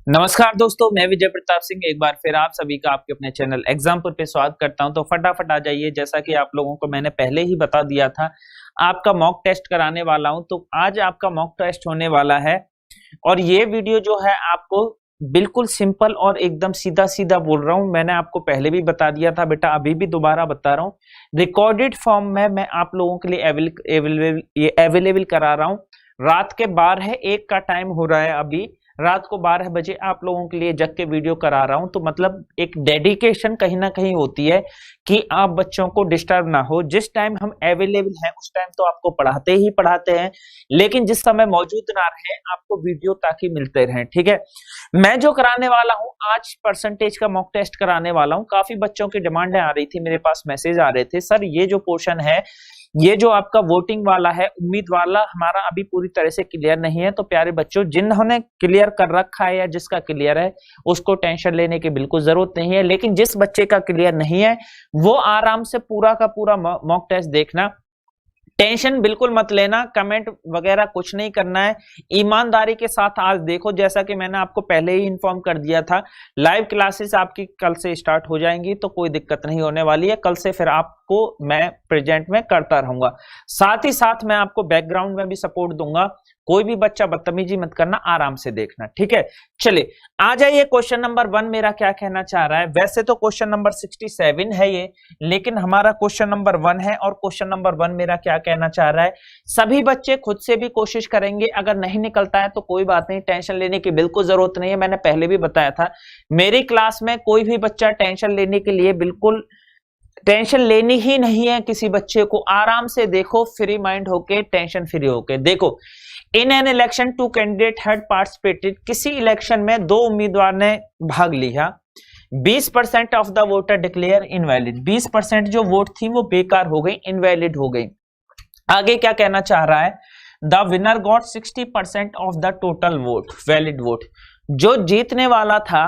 नमस्कार दोस्तों, मैं विजय प्रताप सिंह एक बार फिर आप सभी का आपके अपने चैनल एग्जाम्पल पे स्वागत करता हूं। तो फटाफट आ जाइए। जैसा कि आप लोगों को मैंने पहले ही बता दिया था, आपका मॉक टेस्ट कराने वाला हूं। तो आज आपका मॉक टेस्ट होने वाला है और ये वीडियो जो है आपको बिल्कुल सिंपल और एकदम सीधा सीधा बोल रहा हूं। मैंने आपको पहले भी बता दिया था बेटा, अभी भी दोबारा बता रहा हूं। रिकॉर्डेड फॉर्म में मैं आप लोगों के लिए अवेलेबल करा रहा हूं। रात के 12:01 का टाइम हो रहा है। अभी रात को 12 बजे आप लोगों के लिए जग के वीडियो करा रहा हूं। तो मतलब एक डेडिकेशन कहीं ना कहीं होती है कि आप बच्चों को डिस्टर्ब ना हो। जिस टाइम हम अवेलेबल हैं उस टाइम तो आपको पढ़ाते ही पढ़ाते हैं, लेकिन जिस समय मौजूद ना रहे आपको वीडियो ताकि मिलते रहें। ठीक है, मैं जो कराने वाला हूं आज परसेंटेज का मॉक टेस्ट कराने वाला हूं। काफी बच्चों की डिमांडें आ रही थी, मेरे पास मैसेज आ रहे थे, सर ये जो पोर्शन है, ये जो आपका वोटिंग वाला है, उम्मीद वाला हमारा अभी पूरी तरह से क्लियर नहीं है। तो प्यारे बच्चों, जिन्होंने क्लियर कर रखा है या जिसका क्लियर है उसको टेंशन लेने की बिल्कुल जरूरत नहीं है। लेकिन जिस बच्चे का क्लियर नहीं है वो आराम से पूरा का पूरा मॉक टेस्ट देखना, टेंशन बिल्कुल मत लेना, कमेंट वगैरह कुछ नहीं करना है। ईमानदारी के साथ आज देखो, जैसा कि मैंने आपको पहले ही इन्फॉर्म कर दिया था, लाइव क्लासेस आपकी कल से स्टार्ट हो जाएंगी, तो कोई दिक्कत नहीं होने वाली है। कल से फिर आपको मैं प्रेजेंट में करता रहूंगा। साथ ही साथ मैं आपको बैकग्राउंड में भी सपोर्ट दूंगा। कोई भी बच्चा बदतमीजी मत करना, आराम से देखना। ठीक है, चलिए आ जाइए। क्वेश्चन नंबर 1 मेरा क्या कहना चाह रहा है। वैसे तो क्वेश्चन नंबर 67 है ये, लेकिन हमारा क्वेश्चन नंबर 1 है। और क्वेश्चन नंबर 1 मेरा क्या कहना चाह रहा है, सभी बच्चे खुद से भी कोशिश करेंगे। अगर नहीं निकलता है तो कोई बात नहीं, टेंशन लेने की बिल्कुल जरूरत नहीं है। मैंने पहले भी बताया था, मेरी क्लास में कोई भी बच्चा टेंशन लेने के लिए बिल्कुल टेंशन लेनी ही नहीं है। किसी बच्चे को आराम से देखो, फ्री माइंड होके, टेंशन फ्री होके देखो। In an election 2 candidate had participated, किसी इलेक्शन में 2 उम्मीदवार ने भाग लिया। 20% of the voter declare invalid, 20% जो वोट थी वो बेकार हो गई, इनवैलिड हो गई। आगे क्या कहना चाह रहा है, the winner got 60% of the total vote, valid vote. जो जीतने वाला था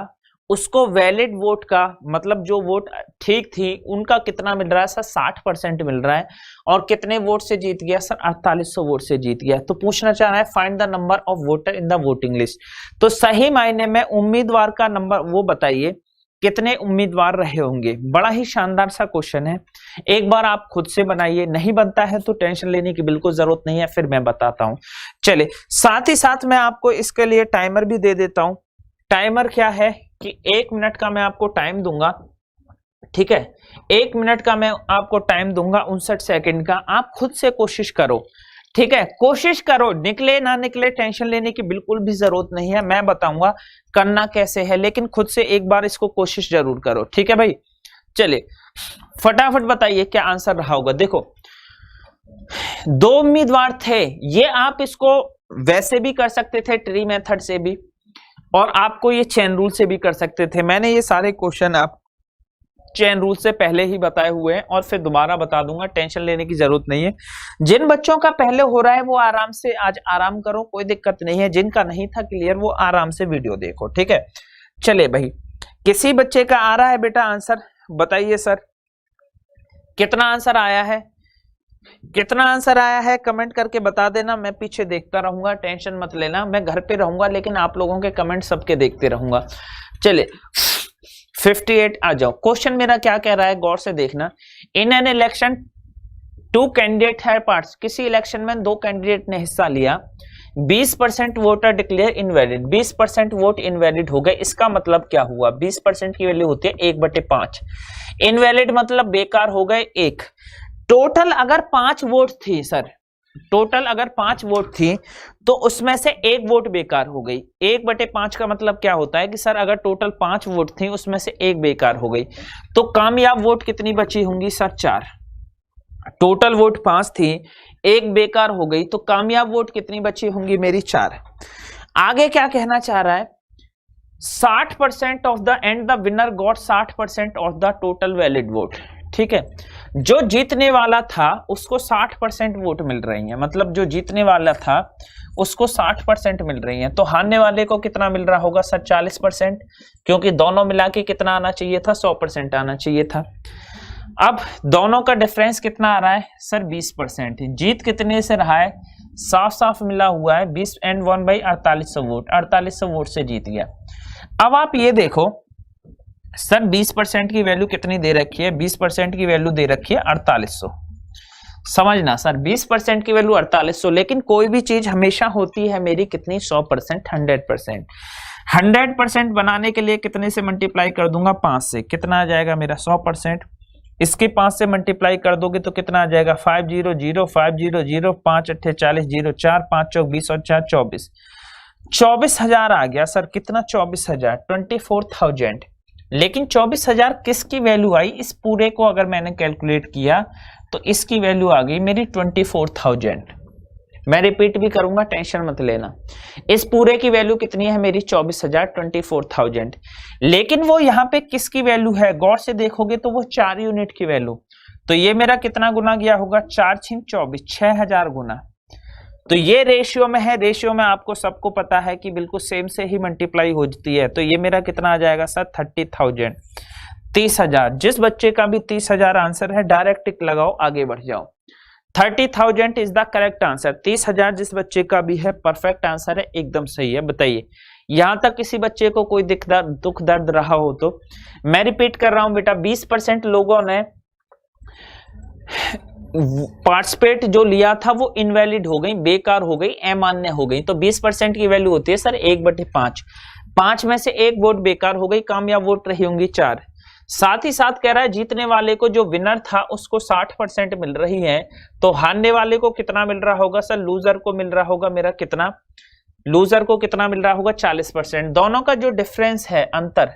उसको वैलिड वोट का मतलब जो वोट ठीक थी उनका कितना मिल रहा है सर, 60% मिल रहा है। और कितने वोट से जीत गया सर, 4800 वोट से जीत गया। तो पूछना चाह रहा है find the number of voter in the voting list. तो सही मायने में उम्मीदवार का नंबर वो बताइए, कितने उम्मीदवार रहे होंगे। बड़ा ही शानदार सा क्वेश्चन है, एक बार आप खुद से बनाइए। नहीं बनता है तो टेंशन लेने की बिल्कुल जरूरत नहीं है, फिर मैं बताता हूं। चलिए, साथ ही साथ मैं आपको इसके लिए टाइमर भी दे देता हूं। टाइमर क्या है कि 1 मिनट का मैं आपको टाइम दूंगा। ठीक है, 1 मिनट का मैं आपको टाइम दूंगा, 59 सेकंड का। आप खुद से कोशिश करो। ठीक है, कोशिश करो, निकले ना निकले टेंशन लेने की बिल्कुल भी जरूरत नहीं है। मैं बताऊंगा करना कैसे है, लेकिन खुद से एक बार इसको कोशिश जरूर करो। ठीक है भाई, चलिए फटाफट बताइए क्या आंसर रहा होगा। देखो, 2 उम्मीदवार थे, ये आप इसको वैसे भी कर सकते थे, ट्री मेथड से भी, और आपको ये चेन रूल से भी कर सकते थे। मैंने ये सारे क्वेश्चन आप चेन रूल से पहले ही बताए हुए हैं और फिर दोबारा बता दूंगा, टेंशन लेने की जरूरत नहीं है। जिन बच्चों का पहले हो रहा है वो आराम से आज आराम करो, कोई दिक्कत नहीं है। जिनका नहीं था क्लियर वो आराम से वीडियो देखो। ठीक है, चले भाई, किसी बच्चे का आ रहा है बेटा आंसर, बताइए सर कितना आंसर आया है, कितना आंसर आया है कमेंट करके बता देना। मैं पीछे देखता रहूंगा, टेंशन मत लेना, मैं घर पे रहूंगा लेकिन आप लोगों के कमेंट सबके देखते रहूंगा। चलिए 58 आ जाओ। क्वेश्चन मेरा क्या कह रहा है, गौर से देखना। इन एन इलेक्शन 2 कैंडिडेट है पार्ट्स, किसी इलेक्शन में 2 कैंडिडेट ने हिस्सा लिया। 20% voter declare invalid, 20% vote invalid हो गए। इसका मतलब क्या हुआ, 20% की वैल्यू होती है 1/5। इनवैलिड मतलब बेकार हो गए 1। टोटल अगर 5 वोट थी सर, टोटल अगर 5 वोट थी तो उसमें से 1 वोट बेकार हो गई। 1/5 का मतलब क्या होता है कि सर अगर टोटल 5 वोट थी उसमें से 1 बेकार हो गई, तो कामयाब वोट कितनी बची होंगी सर, 4। टोटल वोट 5 थी, 1 बेकार हो गई, तो कामयाब वोट कितनी बची होंगी मेरी, 4। आगे क्या कहना चाह रहा है, 60% of the end the winner got 60% of the total valid vote. ठीक है, जो जीतने वाला था उसको 60% वोट मिल रही है, मतलब जो जीतने वाला था उसको 60% मिल रही है। तो हारने वाले को कितना मिल रहा होगा सर, 40%, क्योंकि दोनों मिला के कितना आना चाहिए था, 100% आना चाहिए था। अब दोनों का डिफरेंस कितना आ रहा है सर, 20%। जीत कितने से रहा है, साफ साफ मिला हुआ है 20 एंड 1/4800 वोट, 4800 वोट से जीत गया। अब आप ये देखो सर 20% की वैल्यू कितनी दे रखी है, 20% की वैल्यू दे रखी है 4800। समझना सर 20% की वैल्यू 4800, लेकिन कोई भी चीज हमेशा होती है मेरी कितनी 100%, 100%। 100% बनाने के लिए कितने से मल्टीप्लाई कर दूंगा, 5 से। कितना आ जाएगा मेरा 100%, इसके 5 से मल्टीप्लाई कर दोगे तो कितना आ जाएगा 500, 500, 5 8 40, 0 4 5 चौक 20 और 4 24, 24,000 आ गया सर। कितना 24,000, 24,000। लेकिन 24,000 किसकी वैल्यू आई, इस पूरे को अगर मैंने कैलकुलेट किया तो इसकी वैल्यू आ गई मेरी 24,000। मैं रिपीट भी करूंगा, टेंशन मत लेना। इस पूरे की वैल्यू कितनी है मेरी 24,000, 24,000। लेकिन वो यहाँ पे किसकी वैल्यू है, गौर से देखोगे तो वो 4 यूनिट की वैल्यू। तो ये मेरा कितना गुना गया होगा, 4 × 24, 6,000 गुना। तो ये रेशियो में है, रेशियो में आपको सबको पता है कि बिल्कुल सेम से ही मल्टीप्लाई हो जाती है। तो ये मेरा कितना आ जाएगा सर 30,000, 30,000। जिस बच्चे का भी 30,000 आंसर है डायरेक्ट टिक लगाओ, आगे बढ़ जाओ। 30,000 इज द करेक्ट आंसर। 30,000 जिस बच्चे का भी है परफेक्ट आंसर है, एकदम सही है। बताइए यहां तक किसी बच्चे को कोई दुख दर्द रहा हो तो। मैं रिपीट कर रहा हूं बेटा, 20% लोगों ने पार्टिसिपेट जो लिया था वो इनवैलिड हो गई, बेकार हो गई, अमान्य हो गई। तो 20% की वैल्यू होती है सर 1/5। 5 में से 1 वोट बेकार हो गई, कामयाब वोट रही होंगी 4। साथ ही साथ कह रहा है जीतने वाले को जो विनर था उसको 60% मिल रही है। तो हारने वाले को कितना मिल रहा होगा सर, लूजर को मिल रहा होगा मेरा कितना, लूजर को कितना मिल रहा होगा 40%। दोनों का जो डिफरेंस है, अंतर,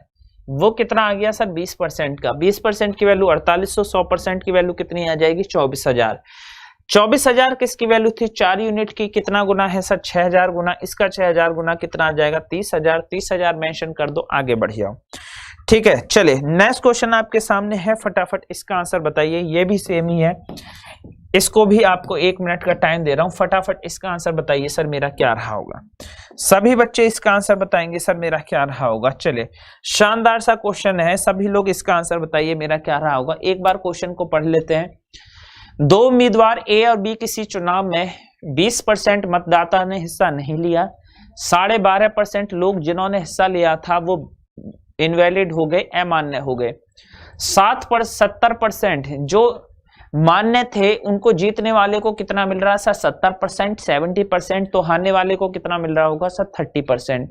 वो कितना आ गया सर 20% का। 20% की वैल्यू 4800, 100% की वैल्यू कितनी आ जाएगी 24,000। 24,000 किसकी वैल्यू थी, 4 यूनिट की। कितना गुना है सर 6,000 गुना, इसका 6,000 गुना कितना आ जाएगा 30,000। 30,000 मेंशन कर दो, आगे बढ़ जाओ। ठीक है, चलिए नेक्स्ट क्वेश्चन आपके सामने है, फटाफट इसका आंसर बताइए। ये भी सेम ही है, इसको भी आपको 1 मिनट का टाइम दे रहा हूं, फटाफट इसका आंसर बताइए सर मेरा क्या रहा होगा। सभी बच्चे इसका आंसर बताएंगे सर मेरा क्या रहा होगा। चलिए शानदार सा क्वेश्चन है, सभी लोग इसका आंसर बताइए मेरा क्या रहा होगा। एक बार क्वेश्चन को पढ़ लेते हैं। 2 उम्मीदवार ए और बी किसी चुनाव में 20% मतदाता ने हिस्सा नहीं लिया। 12.5% लोग जिन्होंने हिस्सा लिया था वो इनवैलिड हो गए, अमान्य हो गए। 70% जो मान्य थे उनको जीतने वाले को कितना मिल रहा है सर 70%, 70%। तो हारने वाले को कितना मिल रहा होगा सर 30%।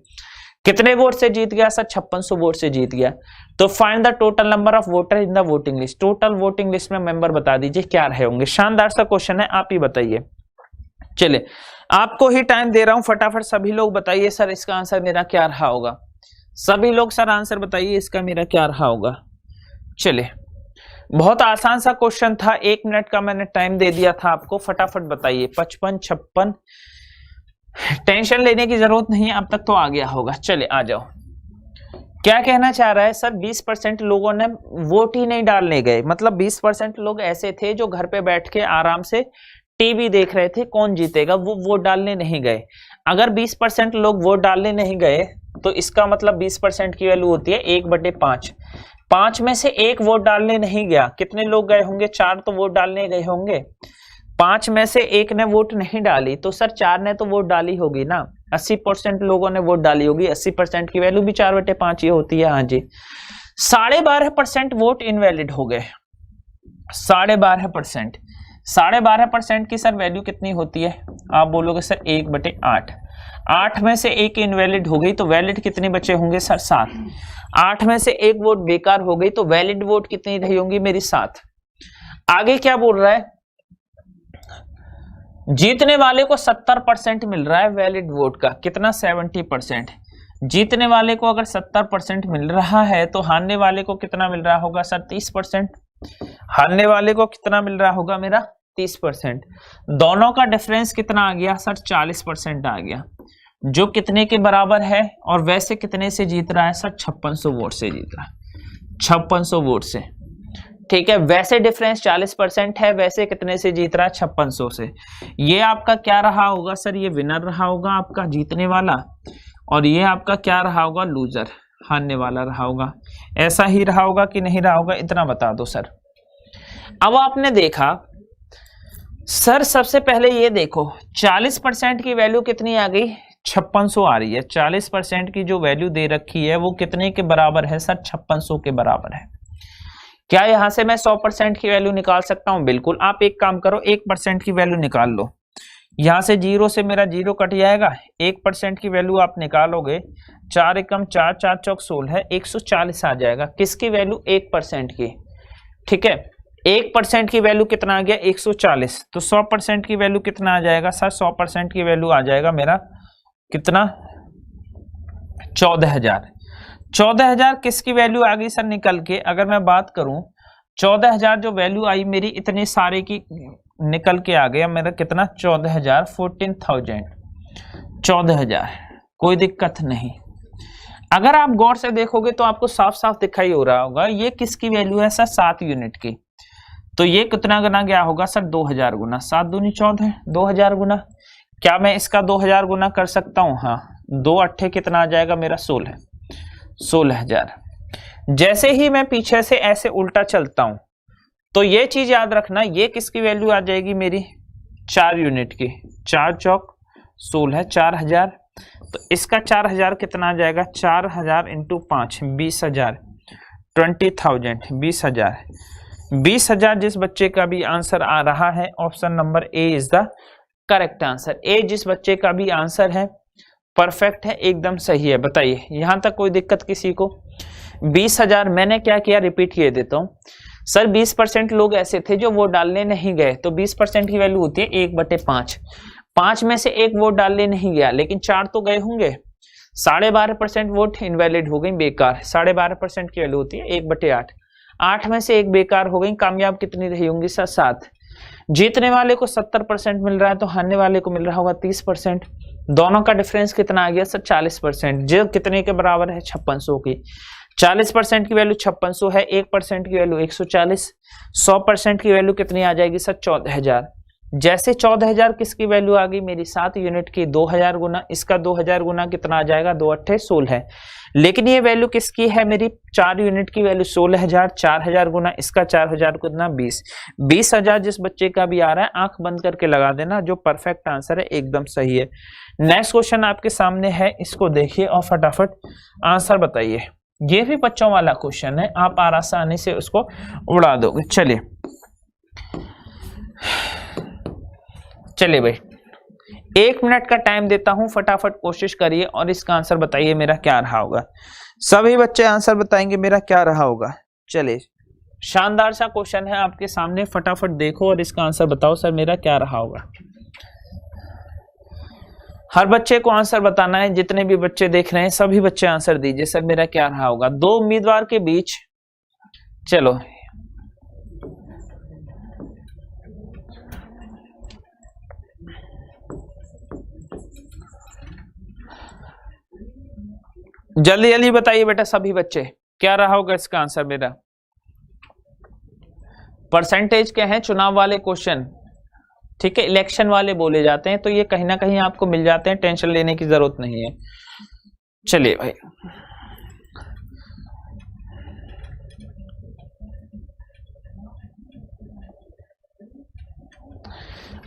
कितने वोट से जीत गया सर 5600 वोट से जीत गया। तो find the total number of voter in the voting list. Total voting list में मेंबर बता दीजिए क्या रहे होंगे। शानदार सा क्वेश्चन है, आप ही बताइए। चलिए आपको ही टाइम दे रहा हूं, फटाफट सभी लोग बताइए सर इसका आंसर मेरा क्या रहा होगा। सभी लोग सर आंसर बताइए इसका मेरा क्या रहा होगा। चलिए बहुत आसान सा क्वेश्चन था, 1 मिनट का मैंने टाइम दे दिया था आपको, फटाफट बताइए। 55, 56, टेंशन लेने की जरूरत नहीं है, अब तक तो आ गया होगा। चलिए आ जाओ। क्या कहना चाह रहा है सर, 20% लोगों ने वोट ही नहीं डालने गए। मतलब 20% लोग ऐसे थे जो घर पे बैठ के आराम से टीवी देख रहे थे, कौन जीतेगा, वो वोट डालने नहीं गए। अगर 20% लोग वोट डालने नहीं गए तो इसका मतलब 20% की वैल्यू होती है 1/5। 5 में से 1 वोट डालने नहीं गया, कितने लोग गए होंगे, 4 तो वोट डालने गए होंगे। 5 में से 1 ने वोट नहीं डाली तो सर 4 ने तो वोट डाली होगी ना। 80% लोगों ने वोट डाली होगी, 80% की वैल्यू भी 4/5 ही होती है। हाँ जी, 12.5% वोट इनवैलिड हो गए। 12.5%, 12.5% की सर वैल्यू कितनी होती है, आप बोलोगे सर 1/8। 8 में से 1 इनवैलिड हो गई तो वैलिड कितने बचे होंगे सर 7। 8 में से 1 वोट बेकार हो गई तो वैलिड वोट कितनी रही होंगी मेरी 7। आगे क्या बोल रहा है, जीतने वाले को 70% मिल रहा है वैलिड वोट का, कितना 70%। जीतने वाले को अगर 70% मिल रहा है तो हारने वाले को कितना मिल रहा होगा सर 30%। हारने वाले को कितना मिल रहा होगा मेरा 30%। दोनों का डिफरेंस कितना आ गया सर 40% आ गया, जो कितने के बराबर है। और वैसे कितने से जीत रहा है सर 5600 वोट से जीत रहा है, 5600 वोट से। ठीक है, वैसे डिफरेंस 40% है, वैसे कितने से जीत रहा है 5600 से। ये आपका क्या रहा होगा सर, ये विनर रहा होगा आपका जीतने वाला, और ये आपका क्या रहा होगा लूजर, हारने वाला रहा होगा। ऐसा ही रहा होगा कि नहीं रहा होगा, इतना बता दो सर। अब आपने देखा सर, सबसे पहले ये देखो 40% की वैल्यू कितनी आ गई 5600 आ रही है। 40% की जो वैल्यू दे रखी है वो कितने के बराबर है सर? 5600 के बराबर है। क्या यहां से मैं 100% की वैल्यू निकाल सकता हूं? बिल्कुल। आप एक काम करो, 1% की वैल्यू निकाल लो। यहां से 0 से मेरा 0 कट जाएगा, 1% की वैल्यू आप निकालोगे, 4 एकम 4, 4 चौक 16 है, 140 आ जाएगा। किसकी वैल्यू? 1% की। ठीक है, 1% की वैल्यू कितना आ गया? 140। तो 100% की वैल्यू कितना आ जाएगा सर? 100% की वैल्यू आ जाएगा मेरा कितना? 14,000। 14,000 किसकी वैल्यू आ गई सर निकल के? अगर मैं बात करूं 14,000 जो वैल्यू आई मेरी इतने सारे की निकल के आ गया मेरा कितना? 14,000, 14,000, 14,000। कोई दिक्कत नहीं। अगर आप गौर से देखोगे तो आपको साफ साफ दिखाई हो रहा होगा ये किसकी वैल्यू है सर? 7 यूनिट की। तो ये कितना गुना गया होगा सर? 2000 गुना। 7 दूनी 14, 2000 गुना। क्या मैं इसका 2000 गुना कर सकता हूं? हाँ। 2 अट्ठे कितना आ जाएगा मेरा? 16, 16,000। जैसे ही मैं पीछे से ऐसे उल्टा चलता हूं तो ये चीज याद रखना, ये किसकी वैल्यू आ जाएगी मेरी? 4 यूनिट की। 4 चौक 16, 4000। तो इसका 4000 कितना आ जाएगा? 4000 इंटू 5, 20,000, 20,000, 20,000। 20,000 जिस बच्चे का भी आंसर आ रहा है, option number A is the correct answer. A जिस बच्चे का भी आंसर है परफेक्ट है, एकदम सही है। बताइए यहां तक कोई दिक्कत किसी को? 20,000 मैंने क्या किया, रिपीट किए देता हूं सर। 20% लोग ऐसे थे जो वोट डालने नहीं गए, तो 20% की वैल्यू होती है 1/5। 5 में से 1 वोट डालने नहीं गया, लेकिन 4 तो गए होंगे। 12.5% वोट इनवैलिड हो गई, बेकार। 12.5% की वैल्यू होती है 1/8। 8 में से 1 बेकार हो गई, कामयाब कितनी रही होंगी सर? 7। जीतने वाले को 70% मिल रहा है, तो हारने वाले को मिल रहा होगा 30%। दोनों का डिफरेंस कितना आ गया सर? 40%। जो कितने के बराबर है? 5600 की। 40% की वैल्यू 5600 है, 1% की वैल्यू 140। 100% की वैल्यू कितनी आ जाएगी सर? 14,000। जैसे 14,000 किसकी वैल्यू आ गई मेरी? 7 यूनिट की। 2000 गुना, इसका 2000 गुना कितना आ जाएगा? 2 अट्ठे 16। लेकिन ये वैल्यू किसकी है मेरी? 4 यूनिट की वैल्यू 16,000। 4000 गुना इसका 4000 कितना? 20। 20,000 जिस बच्चे का भी आ रहा है आंख बंद करके लगा देना, जो परफेक्ट आंसर है, एकदम सही है। नेक्स्ट क्वेश्चन आपके सामने है, इसको देखिए और फटाफट आंसर बताइए। ये भी बच्चों वाला क्वेश्चन है, आप आसानी से उसको उड़ा दोगे। चलिए चलिए भाई, 1 मिनट का टाइम देता हूं, फटाफट कोशिश करिए और इसका आंसर बताइए मेरा क्या रहा होगा। सभी बच्चे आंसर बताएंगे मेरा क्या रहा होगा। चलिए, शानदार सा क्वेश्चन है आपके सामने, फटाफट देखो और इसका आंसर बताओ सर मेरा क्या रहा होगा। हर बच्चे को आंसर बताना है, जितने भी बच्चे देख रहे हैं सभी बच्चे आंसर दीजिए सर मेरा क्या रहा होगा। 2 उम्मीदवार के बीच, चलो जल्दी जल्दी बताइए बेटा सभी बच्चे, क्या रहा होगा इसका आंसर मेरा। परसेंटेज के हैं चुनाव वाले क्वेश्चन, ठीक है, इलेक्शन वाले बोले जाते हैं, तो ये कहीं ना कहीं आपको मिल जाते हैं, टेंशन लेने की जरूरत नहीं है। चलिए भाई,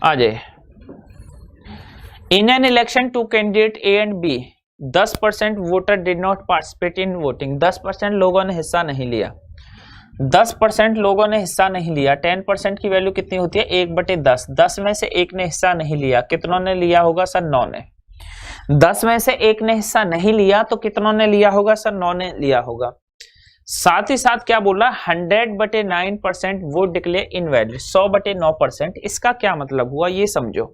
आ जाए। In an election two candidate A and B 10% voter did not participate in voting. 10% लोगों ने हिस्सा नहीं लिया। 10% लोगों ने हिस्सा नहीं लिया। 10% की वैल्यू कितनी होती है? 1/10। 10 में से 1 ने हिस्सा नहीं लिया, कितनों ने लिया होगा सर? 9 ने। 10 में से 1 ने हिस्सा नहीं लिया तो कितनों ने लिया होगा सर? 9 ने लिया होगा। साथ ही साथ क्या बोला? 100/9% वोट डिक्लेयर इनवैलिड। 100/9%। इसका क्या मतलब हुआ ये समझो।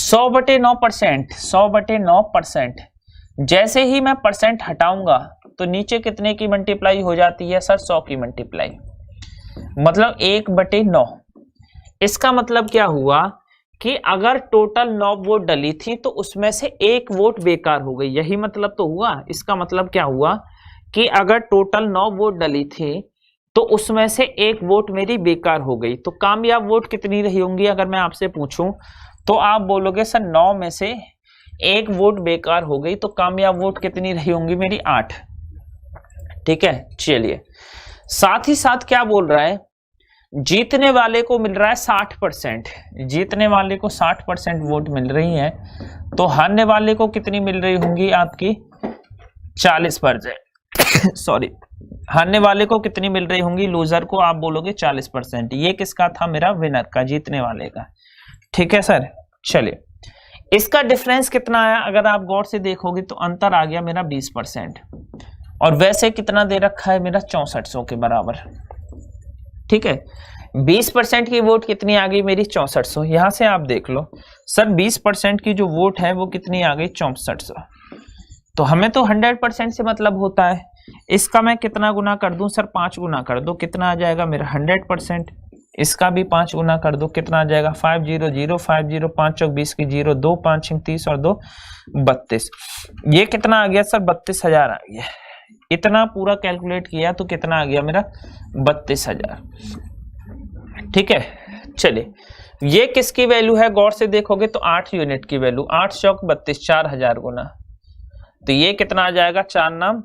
100/9%, 100/9%। जैसे ही मैं परसेंट हटाऊंगा तो नीचे कितने की मल्टीप्लाई हो जाती है सर? 100 की मल्टीप्लाई, मतलब 1/9। इसका मतलब क्या हुआ कि अगर टोटल 9 वोट डली थी तो उसमें से 1 वोट बेकार हो गई, यही मतलब तो हुआ। इसका मतलब क्या हुआ कि अगर टोटल 9 वोट डली थी तो उसमें से 1 वोट मेरी बेकार हो गई। तो कामयाब वोट कितनी रही होंगी अगर मैं आपसे पूछूं तो आप बोलोगे सर 9 में से 1 वोट बेकार हो गई, तो कामयाब वोट कितनी रही होंगी मेरी? 8। ठीक है, चलिए। साथ ही साथ क्या बोल रहा है? जीतने वाले को मिल रहा है 60%, जीतने वाले को 60% वोट मिल रही है, तो हारने वाले को कितनी मिल रही होंगी आपकी 40%। सॉरी, हारने वाले को कितनी मिल रही होंगी, लूजर को आप बोलोगे 40%। ये किसका था, मेरा विनर का, जीतने वाले का। ठीक है सर, चलिए इसका डिफरेंस कितना आया, अगर आप गौर से देखोगे तो अंतर आ गया मेरा 20%, और वैसे कितना दे रखा है मेरा 6400 के बराबर। ठीक है, 20% की वोट कितनी आ गई मेरी 6400। यहां से आप देख लो सर 20% की जो वोट है वो कितनी आ गई 6400। तो हमें तो 100% से मतलब होता है। इसका मैं कितना गुना कर दूं सर, 5 गुना कर दो, कितना आ जाएगा मेरा 100%। इसका भी 5 गुना कर दो, कितना आ जाएगा 500 50 5 चौक 20 की 0 2 5 30 और 2 32। ये कितना आ गया सर 32,000 आ गया। इतना पूरा कैलकुलेट किया तो कितना आ गया मेरा 32,000। ठीक है, चलिए ये किसकी वैल्यू है, गौर से देखोगे तो 8 यूनिट की वैल्यू, 8 चौक 32, 4000 गुना, तो ये कितना आ जाएगा 4 नाम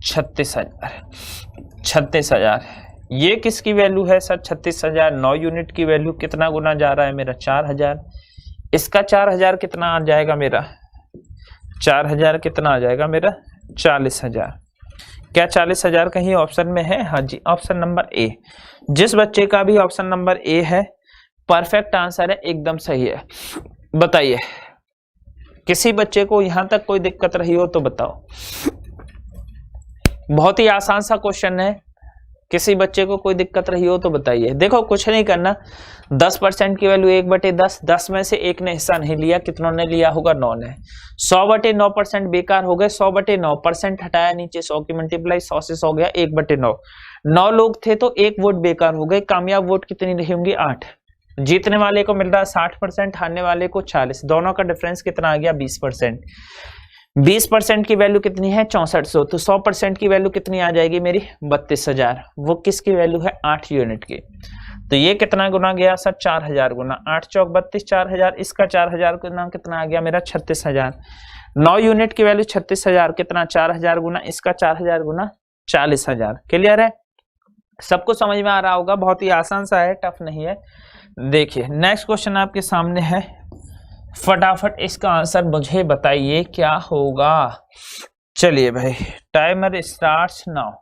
36,000। 36,000 ये किसकी वैल्यू है सर 36,000। 9 यूनिट की वैल्यू कितना गुना जा रहा है मेरा 4000। इसका 4000 कितना आ जाएगा मेरा 4000 कितना आ जाएगा मेरा 40,000। क्या 40,000 कहीं ऑप्शन में है? हाँ जी, ऑप्शन नंबर ए। जिस बच्चे का भी ऑप्शन नंबर ए है परफेक्ट आंसर है, एकदम सही है। बताइए किसी बच्चे को यहां तक कोई दिक्कत रही हो तो बताओ। बहुत ही आसान सा क्वेश्चन है, किसी बच्चे को कोई दिक्कत रही हो तो बताइए। देखो कुछ नहीं करना, 10% की वैल्यू 1/10, 10 में से एक ने हिस्सा नहीं लिया, कितनों ने लिया होगा 9 ने। 100/9% बेकार हो गए, 100/9% हटाया नीचे 100 की मल्टीप्लाई, 100 से 100 गया 1/9। 9 लोग थे तो 1 वोट बेकार हो गए। कामयाब वोट कितनी रही होंगी 8। जीतने वाले को मिल रहा है 60%, हारने वाले को 40। दोनों का डिफरेंस कितना आ गया 20%। 20% की वैल्यू कितनी है 6400, तो 100% की वैल्यू कितनी आ जाएगी मेरी 32,000। वो किसकी वैल्यू है 8 यूनिट की। तो ये कितना गुना गया सर 4000 गुना, 8 चौक 32 4000। इसका 4000 गुना कितना आ गया मेरा 36,000। 9 यूनिट की वैल्यू 36,000, कितना 4000 गुना, इसका 4000 गुना 40,000। क्लियर है, सबको समझ में आ रहा होगा। बहुत ही आसान सा है, टफ नहीं है। देखिए नेक्स्ट क्वेश्चन आपके सामने है, फटाफट इसका आंसर मुझे बताइए क्या होगा। चलिए भाई टाइमर स्टार्ट्स नाउ।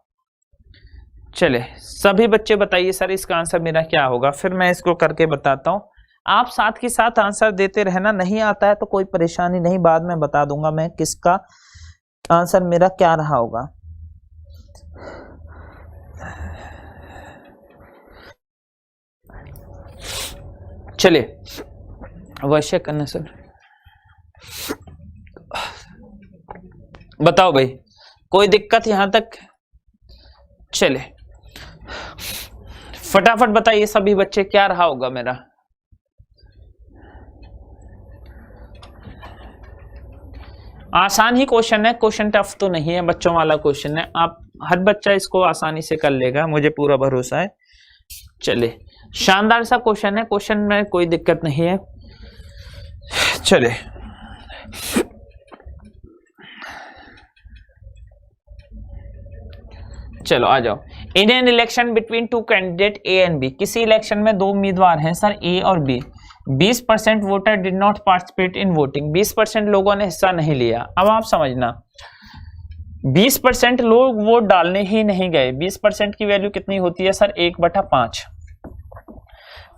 चलिए सभी बच्चे बताइए सर इसका आंसर मेरा क्या होगा, फिर मैं इसको करके बताता हूं। आप साथ के साथ आंसर देते रहना, नहीं आता है तो कोई परेशानी नहीं, बाद में बता दूंगा मैं किसका आंसर मेरा क्या रहा होगा। चलिए वैसे करने सर बताओ भाई, कोई दिक्कत यहां तक? चले फटाफट बताइए सभी बच्चे क्या रहा होगा मेरा। आसान ही क्वेश्चन है, क्वेश्चन टफ तो नहीं है, बच्चों वाला क्वेश्चन है। आप हर बच्चा इसको आसानी से कर लेगा, मुझे पूरा भरोसा है। चलिए शानदार सा क्वेश्चन है, क्वेश्चन में कोई दिक्कत नहीं है। चलिए चलो आ जाओ। In an election between two candidate A and B, किसी इलेक्शन में दो उम्मीदवार हैं सर ए और B. 20% voter did not participate in voting, 20% लोगों ने हिस्सा नहीं लिया। अब आप समझना 20% लोग वोट डालने ही नहीं गए। 20% की वैल्यू कितनी होती है सर 1/5।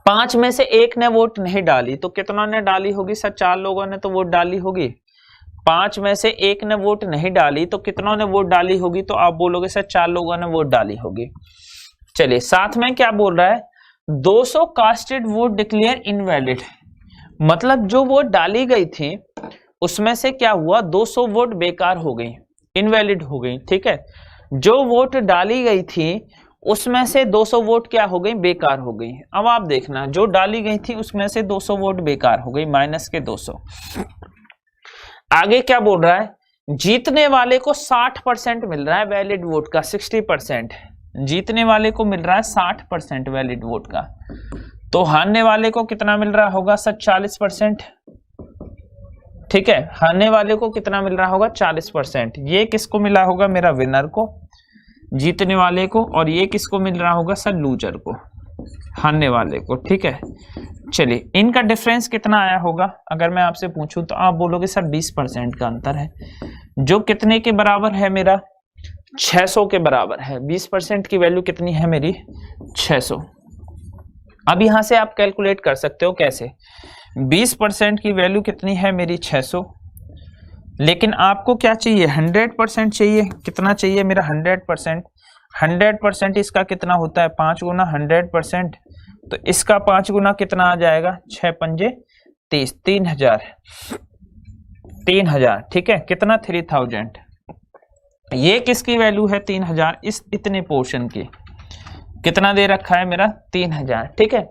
5 में से एक ने वोट नहीं डाली तो कितनों ने डाली होगी सर 4 लोगों ने तो वोट डाली होगी। 5 में से एक ने वोट नहीं डाली तो कितनों ने वोट डाली होगी, तो आप बोलोगे सर 4 लोगों ने वोट डाली होगी। चलिए साथ में क्या बोल रहा है 200 कास्टेड वोट डिक्लेयर इनवैलिड, मतलब जो वोट डाली गई थी उसमें से क्या हुआ 200 वोट बेकार हो गई, इनवैलिड हो गई। ठीक है, जो वोट डाली गई थी उसमें से 200 वोट क्या हो गई बेकार हो गई। अब आप देखना जो डाली गई थी उसमें से 200 वोट बेकार हो गई, माइनस के 200। आगे क्या बोल रहा है जीतने वाले को 60% मिल रहा है वैलिड वोट का, 60% जीतने वाले को मिल रहा है 60% वैलिड वोट का, तो हारने वाले को कितना मिल रहा होगा सर 40%। ठीक है, हारने वाले को कितना मिल रहा होगा 40%। ये किसको मिला होगा मेरा विनर को, जीतने वाले को, और ये किसको मिल रहा होगा सर, लूजर को, हारने वाले को। ठीक है, चलिए इनका डिफरेंस कितना आया होगा अगर मैं आपसे पूछूं तो आप बोलोगे सर 20% का अंतर है, जो कितने के बराबर है मेरा, 600 के बराबर है। 20% की वैल्यू कितनी है मेरी, 600। अब यहां से आप कैलकुलेट कर सकते हो कैसे, 20% की वैल्यू कितनी है मेरी, 600, लेकिन आपको क्या चाहिए, 100% चाहिए। कितना चाहिए मेरा, 100%। 100% इसका कितना होता है, 5 गुना 100%, तो इसका 5 गुना कितना आ जाएगा, 6 पंजे 30, 3000। ठीक है, कितना, 3000। ये किसकी वैल्यू है, 3000, इस इतने पोर्शन की कितना दे रखा है मेरा, 3000। ठीक है,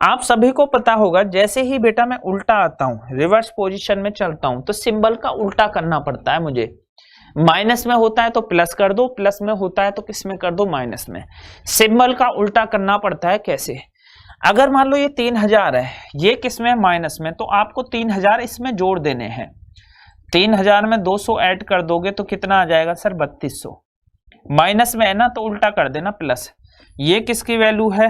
आप सभी को पता होगा जैसे ही बेटा मैं उल्टा आता हूं, रिवर्स पोजीशन में चलता हूं, तो सिंबल का उल्टा करना पड़ता है मुझे। माइनस में होता है तो प्लस कर दो, प्लस में होता है तो किस में कर दो, माइनस में। सिंबल का उल्टा करना पड़ता है कैसे, अगर मान लो ये 3000 है, ये किस में, माइनस में, तो आपको 3000 इसमें जोड़ देने हैं। 3000 में 200 ऐड कर दोगे तो कितना आ जाएगा सर, 3200। माइनस में है ना तो उल्टा कर देना प्लस। ये किसकी वैल्यू है,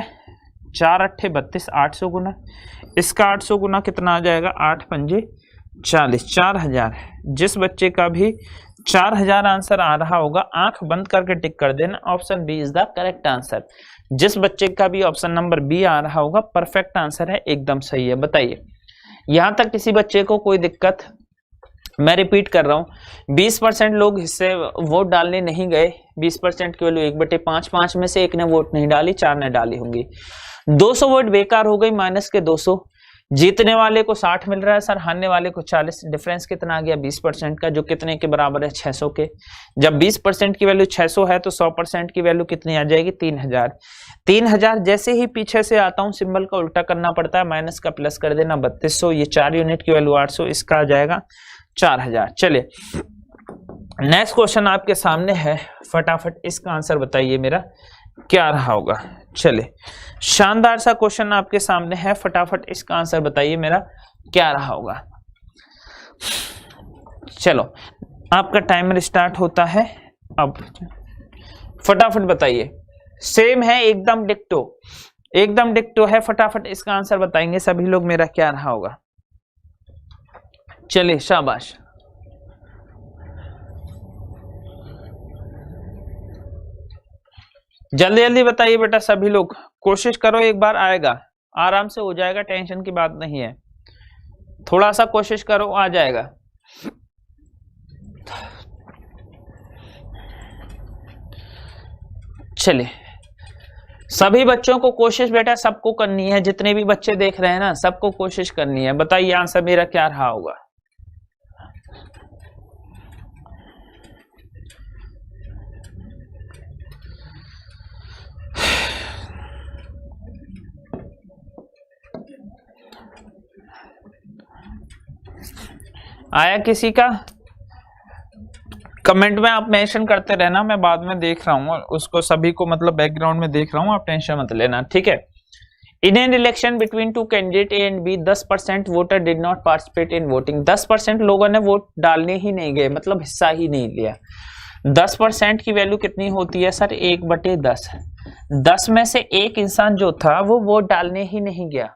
4 अट्ठे 32, 800 गुना, इसका 800 गुना कितना आ जाएगा, 8 पंजे 40, 4000। जिस बच्चे का भी 4000 आंसर आ रहा होगा आंख बंद करके टिक कर देना, option B is the correct answer. जिस बच्चे का भी ऑप्शन नंबर बी आ रहा होगा परफेक्ट आंसर है, एकदम सही है। बताइए यहां तक किसी बच्चे को कोई दिक्कत, मैं रिपीट कर रहा हूं, 20% लोग हिस्से वोट डालने नहीं गए, 20% की वैल्यू 1/5, 5 में से एक ने वोट नहीं डाली, 4 ने डाली होंगी, 200 वोट बेकार हो गई, माइनस के 200। जीतने वाले को 60 मिल रहा है सर, हारने वाले को 40। डिफरेंस कितना आ गया, 20% का, जो कितने के बराबर है, 600 के। जब 20% की वैल्यू 600 है तो 100% की वैल्यू कितनी आ जाएगी, 3000। 3000 जैसे ही पीछे से आता हूं सिंबल का उल्टा करना पड़ता है, माइनस का प्लस कर देना, 3200। ये 4 यूनिट की वैल्यू 800, इसका आ जाएगा 4000। चलिए नेक्स्ट क्वेश्चन आपके सामने है, फटाफट इसका आंसर बताइए मेरा क्या रहा होगा। चलिए शानदार सा क्वेश्चन आपके सामने है, फटाफट इसका आंसर बताइए मेरा क्या रहा होगा। चलो आपका टाइमर स्टार्ट होता है अब, फटाफट बताइए। सेम है, एकदम डिक्टो, एकदम डिक्टो है। फटाफट इसका आंसर बताएंगे सभी लोग मेरा क्या रहा होगा। चलिए शाबाश, जल्दी जल्दी बताइए बेटा सभी लोग, कोशिश करो, एक बार आएगा, आराम से हो जाएगा, टेंशन की बात नहीं है, थोड़ा सा कोशिश करो आ जाएगा। चलिए सभी बच्चों को कोशिश बेटा सबको करनी है, जितने भी बच्चे देख रहे हैं ना सबको कोशिश करनी है। बताइए आंसर मेरा क्या रहा होगा। आया किसी का, कमेंट में आप मेंशन करते रहना, मैं बाद में देख रहा हूँ उसको, सभी को मतलब बैकग्राउंड में देख रहा हूँ, आप टेंशन मत लेना, ठीक है। In an election between two candidate A and B 10% voter did not participate in voting. 10% लोगों ने वोट डालने ही नहीं गए, मतलब हिस्सा ही नहीं लिया। 10% की वैल्यू कितनी होती है सर, 1/10। 10 में से एक इंसान जो था वो वोट डालने ही नहीं गया,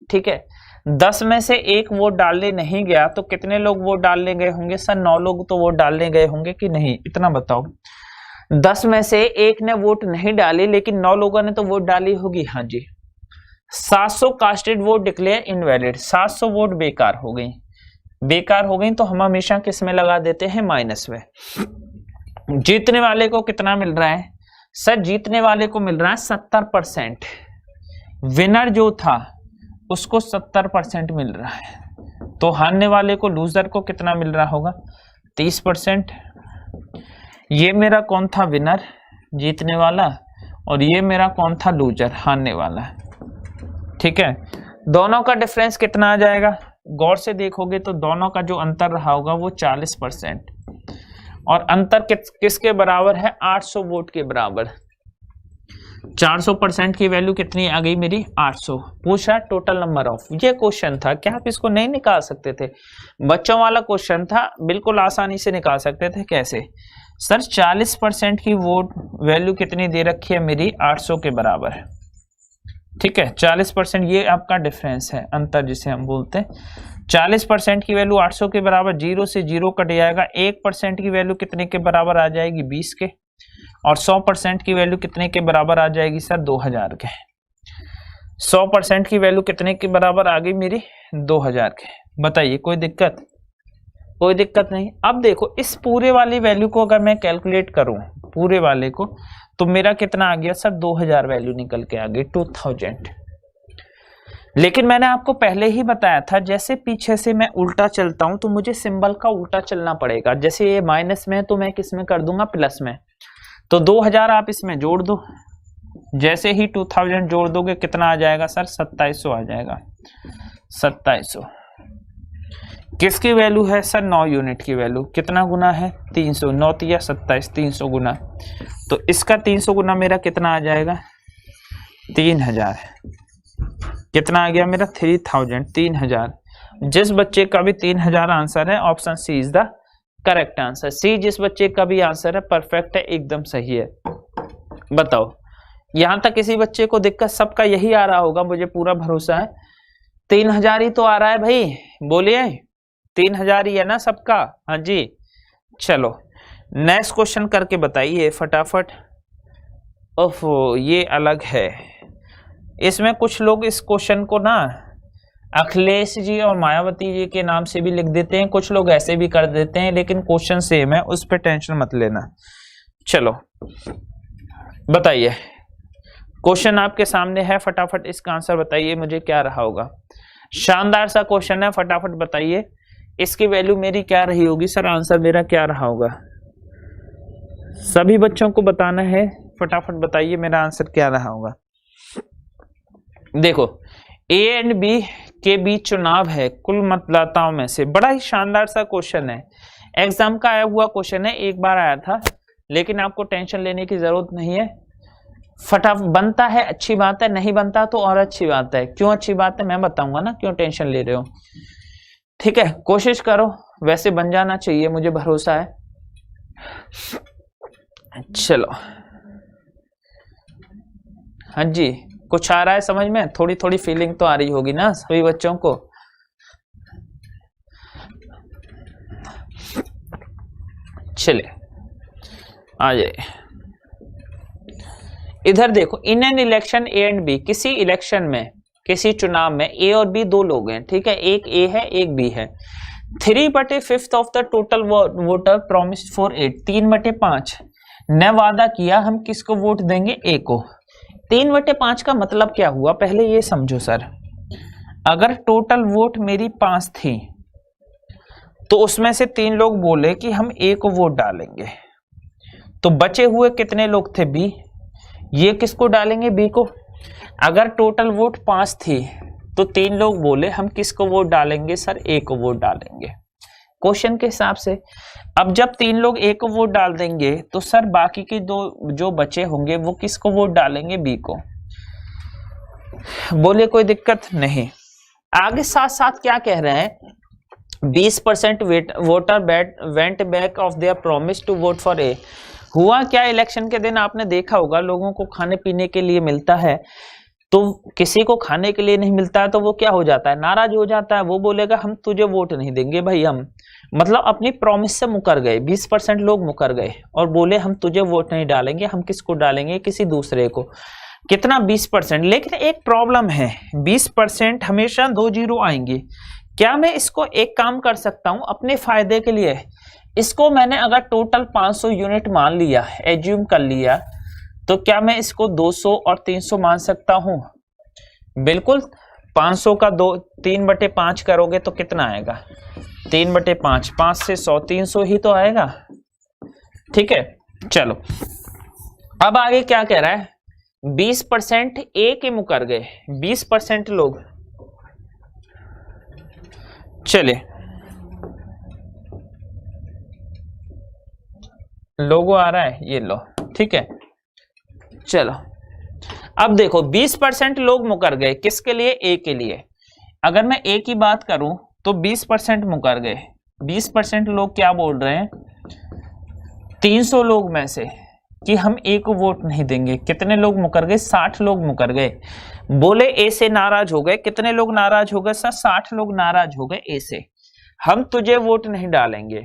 ठीक है। 10 में से एक वोट डालने नहीं गया तो कितने लोग वोट डालने गए होंगे सर, 9 लोग तो वोट डालने गए होंगे कि नहीं, इतना बताओ। 10 में से एक ने वोट नहीं डाली लेकिन 9 लोगों ने तो वोट डाली होगी, हाँ जी। 700 casted vote declare invalid, 700 vote बेकार हो गई। बेकार हो गई तो हम हमेशा किस में लगा देते हैं, माइनस में। जीतने वाले को कितना मिल रहा है सर, जीतने वाले को मिल रहा है 70%। विनर जो था उसको 70% मिल रहा है, तो हारने वाले को, लूजर को कितना मिल रहा होगा, 30%। ये मेरा कौन था, विनर जीतने वाला, और ये मेरा कौन था, लूजर हारने वाला, ठीक है। दोनों का डिफरेंस कितना आ जाएगा, गौर से देखोगे तो दोनों का जो अंतर रहा होगा वो 40%, और अंतर किसके बराबर है, 800 वोट के बराबर। 400% की वैल्यू कितनी आ गई मेरी 800। पूछा टोटल नंबर ऑफ, ये क्वेश्चन था, क्या आप इसको नहीं निकाल सकते थे? बच्चों वाला क्वेश्चन था, बिल्कुल आसानी से निकाल सकते थे। कैसे सर? 40% की वोट वैल्यू कितनी दे रखी है मेरी? 800 के बराबर। ठीक है, 40% ये आपका डिफरेंस है, अंतर जिसे हम बोलते हैं। 40% की वैल्यू 800 के बराबर, 0 से 0 कट जाएगा। 1% की वैल्यू कितने के बराबर आ जाएगी? 20 के। और 100% की वैल्यू कितने के बराबर आ जाएगी सर? 2000 के। 100% की वैल्यू कितने के बराबर आ गई मेरी? 2000 के। बताइए कोई दिक्कत? कोई दिक्कत नहीं। अब देखो इस पूरे वाली वैल्यू को अगर मैं कैलकुलेट करूं, पूरे वाले को, तो मेरा कितना आ गया सर? 2000 वैल्यू निकल के आ गई, 2000। लेकिन मैंने आपको पहले ही बताया था, जैसे पीछे से मैं उल्टा चलता हूं तो मुझे सिंबल का उल्टा चलना पड़ेगा। जैसे ये माइनस में है तो मैं किस में कर दूंगा? प्लस में। तो 2000 आप इसमें जोड़ दो। जैसे ही 2000 जोड़ दोगे कितना आ जाएगा सर? 2700 आ जाएगा। 2700 किसकी वैल्यू है सर? 9 यूनिट की वैल्यू। कितना गुना है? 300। 9 या 27, 300 गुना। तो इसका 300 गुना मेरा कितना आ जाएगा? 3000। कितना आ गया मेरा? 3000। 3000। जिस बच्चे का भी 3000 आंसर है, option C is the correct answer. C जिस बच्चे का भी आंसर है परफेक्ट है, एकदम सही है। बताओ यहां तक किसी बच्चे को दिक्कत? सबका यही आ रहा होगा, मुझे पूरा भरोसा है। 3000 ही तो आ रहा है भाई, बोलिए 3000 ही है ना सबका? हाँ जी। चलो नेक्स्ट क्वेश्चन करके बताइए फटाफट। ओफो ये अलग है। इसमें कुछ लोग इस क्वेश्चन को ना अखिलेश जी और मायावती जी के नाम से भी लिख देते हैं, कुछ लोग ऐसे भी कर देते हैं, लेकिन क्वेश्चन सेम है, उस पर टेंशन मत लेना। चलो बताइए, क्वेश्चन आपके सामने है, फटाफट इसका आंसर बताइए मुझे क्या रहा होगा। शानदार सा क्वेश्चन है, फटाफट बताइए इसकी वैल्यू मेरी क्या रही होगी सर? आंसर मेरा क्या रहा होगा? सभी बच्चों को बताना है, फटाफट बताइए मेरा आंसर क्या रहा होगा। देखो ए एंड बी के बीच चुनाव है कुल मतदाताओं में से। बड़ा ही शानदार सा क्वेश्चन है, एग्जाम का आया हुआ क्वेश्चन है, एक बार आया था, लेकिन आपको टेंशन लेने की जरूरत नहीं है। फटाफट बनता है, अच्छी बात है, नहीं बनता तो और अच्छी बात है। क्यों अच्छी बात है मैं बताऊंगा ना, क्यों टेंशन ले रहे हो। ठीक है, कोशिश करो, वैसे बन जाना चाहिए, मुझे भरोसा है। चलो हाँ जी, कुछ आ रहा है समझ में? थोड़ी थोड़ी फीलिंग तो आ रही होगी ना सभी बच्चों को। चलिए आ जाइए इधर। देखो in an election A and B, किसी इलेक्शन में, किसी चुनाव में ए और बी दो लोग हैं। ठीक है, एक ए है एक बी है। 3/5 of the total voter promised for 8, 3/5 ने वादा किया हम किसको वोट देंगे? ए को। 3/5 का मतलब क्या हुआ पहले ये समझो सर। अगर टोटल वोट मेरी 5 थी तो उसमें से 3 लोग बोले कि हम ए को वोट डालेंगे, तो बचे हुए कितने लोग थे? बी। ये किसको डालेंगे? बी को। अगर टोटल वोट 5 थी तो 3 लोग बोले हम किसको वोट डालेंगे सर? ए को वोट डालेंगे, क्वेश्चन के हिसाब से। अब जब 3 लोग ए को वोट डाल देंगे तो सर बाकी के 2 जो बचे होंगे वो किसको वोट डालेंगे? बी को। बोले कोई दिक्कत नहीं। आगे साथ साथ क्या कह रहे हैं? 20% voter went back of their promise to vote for A. हुआ क्या, इलेक्शन के दिन आपने देखा होगा लोगों को खाने पीने के लिए मिलता है, तो किसी को खाने के लिए नहीं मिलता है तो वो क्या हो जाता है? नाराज हो जाता है। वो बोलेगा हम तुझे वोट नहीं देंगे भाई, हम मतलब अपनी प्रॉमिस से मुकर गए। 20% लोग मुकर गए और बोले हम तुझे वोट नहीं डालेंगे, हम किसको डालेंगे? किसी दूसरे को। कितना? 20%। लेकिन एक प्रॉब्लम है, 20% हमेशा 2 जीरो आएंगे। क्या मैं इसको एक काम कर सकता हूं अपने फायदे के लिए? इसको मैंने अगर टोटल 500 यूनिट मान लिया, एज्यूम कर लिया, तो क्या मैं इसको 200 और 300 मान सकता हूं? बिल्कुल। 500 का 3/5 करोगे तो कितना आएगा? 3/5, 5 से 100, 300 ही तो आएगा। ठीक है, चलो अब आगे क्या कह रहा है? 20% ए के मुकर गए, 20% लोग। चलिए लोगो आ रहा है, ये लो। ठीक है, चलो अब देखो 20% लोग मुकर गए, किसके लिए? ए के लिए। अगर मैं ए की बात करूं तो 20% मुकर गए। 20% लोग क्या बोल रहे हैं? 300 लोग में से कि हम ए को वोट नहीं देंगे। कितने लोग मुकर गए? 60 लोग मुकर गए। बोले ए से नाराज हो गए। कितने लोग नाराज हो गए सर? 60 लोग नाराज हो गए ए से। हम तुझे वोट नहीं डालेंगे।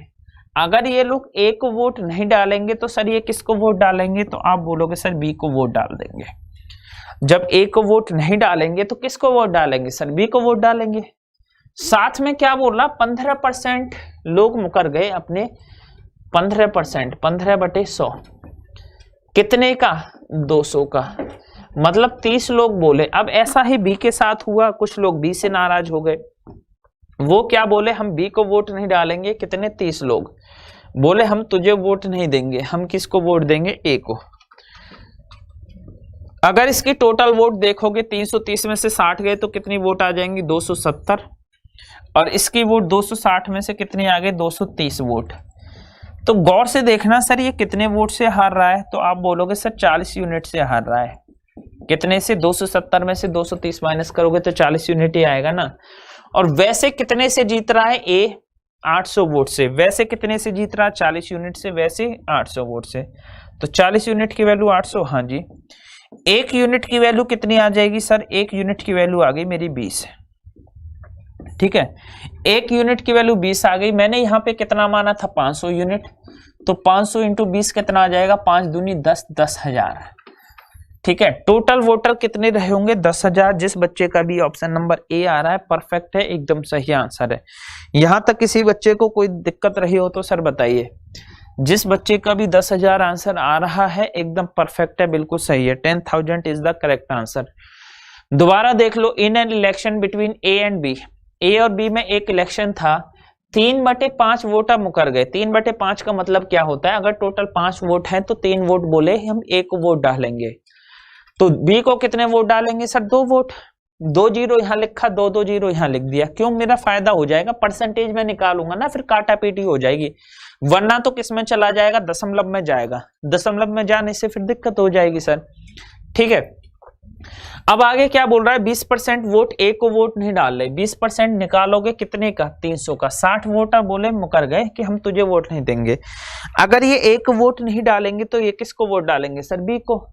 अगर ये लोग ए को वोट नहीं डालेंगे तो सर ये किसको वोट डालेंगे? तो आप बोलोगे सर बी को वोट डाल देंगे। जब ए को वोट नहीं डालेंगे तो किसको वोट डालेंगे? सर बी को वोट डालेंगे। साथ में क्या बोल रहा? 15% लोग मुकर गए अपने। 15%, 15/100 कितने का? 200 का। मतलब 30 लोग बोले। अब ऐसा ही बी के साथ हुआ, कुछ लोग बी से नाराज हो गए। वो क्या बोले? हम बी को वोट नहीं डालेंगे। कितने? 30 लोग बोले हम तुझे वोट नहीं देंगे। हम किसको वोट देंगे? ए को। अगर इसकी टोटल वोट देखोगे 330 में से 60 गए तो कितनी वोट आ जाएंगी? 270। और इसकी वोट 260 में से कितनी आ गई? 230 वोट। तो गौर से देखना सर ये कितने वोट से हार रहा है? तो आप बोलोगे सर 40 यूनिट से हार रहा है। कितने से? 270 में से 230 माइनस करोगे तो 40 यूनिट ही आएगा ना। और वैसे कितने से जीत रहा है ए? 800 वोट से। वैसे कितने से जीत रहा है? 40 यूनिट से। वैसे 800 वोट से। तो 40 यूनिट की वैल्यू 800। हाँ जी। 1 यूनिट की वैल्यू कितनी आ जाएगी सर? 1 यूनिट की वैल्यू आ गई मेरी 20। ठीक है, 1 यूनिट की वैल्यू 20 आ गई। मैंने यहाँ पे कितना माना था? 500 यूनिट। तो 500 इंटू 20 कितना आ जाएगा? 5 दूनी 10, 10,000। ठीक है, टोटल वोटर कितने रहे होंगे? 10,000। जिस बच्चे का भी ऑप्शन नंबर ए आ रहा है परफेक्ट है, एकदम सही आंसर है। यहां तक किसी बच्चे को कोई दिक्कत रही हो तो सर बताइए। जिस बच्चे का भी 10,000 आंसर आ रहा है एकदम परफेक्ट है, बिल्कुल सही है। 10,000 इज द करेक्ट आंसर। दोबारा देख लो। In an election between A and B, A और बी में एक इलेक्शन था। 3/5 वोटर मुकर गए। 3/5 का मतलब क्या होता है? अगर टोटल 5 वोट हैं तो 3 वोट बोले हम ए को वोट डालेंगे। तो बी को कितने वोट डालेंगे सर? 2 वोट। 2 जीरो यहां लिखा, 2 जीरो यहां लिख दिया। क्यों? मेरा फायदा हो जाएगा, परसेंटेज में निकालूंगा ना, फिर काटा पीटी हो जाएगी। वरना तो किस में चला जाएगा? दशमलव में जाएगा। दशमलव में जाने से फिर दिक्कत हो जाएगी सर। ठीक है, अब आगे क्या बोल रहा है? 20% वोट ए को वोट नहीं डाल रहे। 20% निकालोगे कितने का? 300 का। 60 वोटर बोले मुकर गए कि हम तुझे वोट नहीं देंगे। अगर ये ए को वोट नहीं डालेंगे तो ये किसको वोट डालेंगे सर? बी को।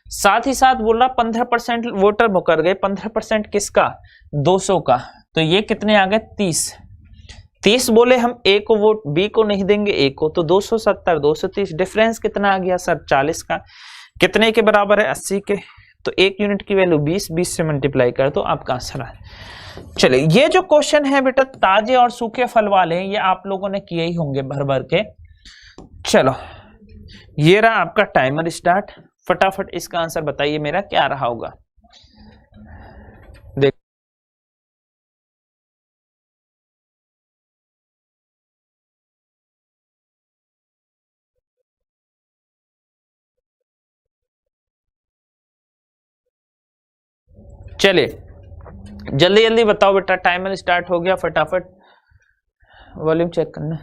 साथ ही साथ बोल रहा 15% वोटर मुकर गए। 15% किसका? 200 का। तो ये कितने आ गए? 30 बोले हम ए को वोट, बी को नहीं देंगे ए को। तो 270, 230, डिफरेंस कितना आ गया सर? 40 का। कितने के बराबर है? 80 के। तो 1 यूनिट की वैल्यू 20, 20 से मल्टीप्लाई कर दो, आपका आंसर है। चलिए, ये जो क्वेश्चन है बेटा ताजे और सूखे फल वाले, ये आप लोगों ने किए ही होंगे भर भर के। चलो, ये रहा आपका टाइमर स्टार्ट। फटाफट इसका आंसर बताइए मेरा क्या रहा होगा। देख, चलिए जल्दी जल्दी बताओ बेटा। टाइमर स्टार्ट हो गया, फटाफट वॉल्यूम चेक करना।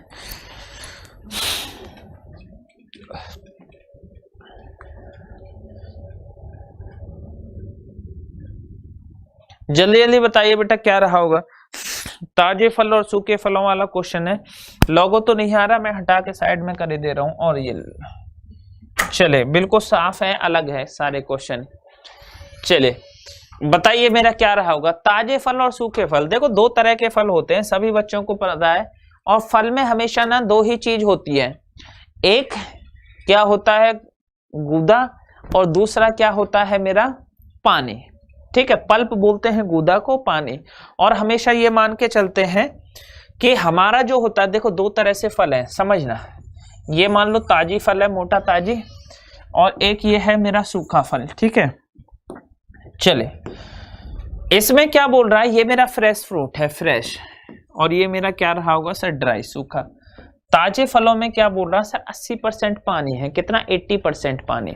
जल्दी जल्दी बताइए बेटा क्या रहा होगा। ताजे फल और सूखे फलों वाला क्वेश्चन है। लोगो तो नहीं आ रहा, मैं हटा के साइड में कर दे रहा हूं। और ये चले, बिल्कुल साफ है, अलग है सारे क्वेश्चन। चले बताइए मेरा क्या रहा होगा। ताजे फल और सूखे फल, देखो 2 तरह के फल होते हैं, सभी बच्चों को पता है। और फल में हमेशा ना 2 ही चीज होती है। एक क्या होता है? गूदा। और दूसरा क्या होता है मेरा? पानी। ठीक है, पल्प बोलते हैं गूदा को, पानी। और हमेशा ये मान के चलते हैं कि हमारा जो होता है, देखो 2 तरह से फल है, समझना। ये मान लो ताजी फल है, मोटा ताजी। और एक ये है मेरा सूखा फल। ठीक है, चले इसमें क्या बोल रहा है? ये मेरा फ्रेश फ्रूट है, फ्रेश। और ये मेरा क्या रहा होगा सर? ड्राई, सूखा। ताजे फलों में क्या बोल रहा है सर? 80% पानी है। कितना? 80% पानी।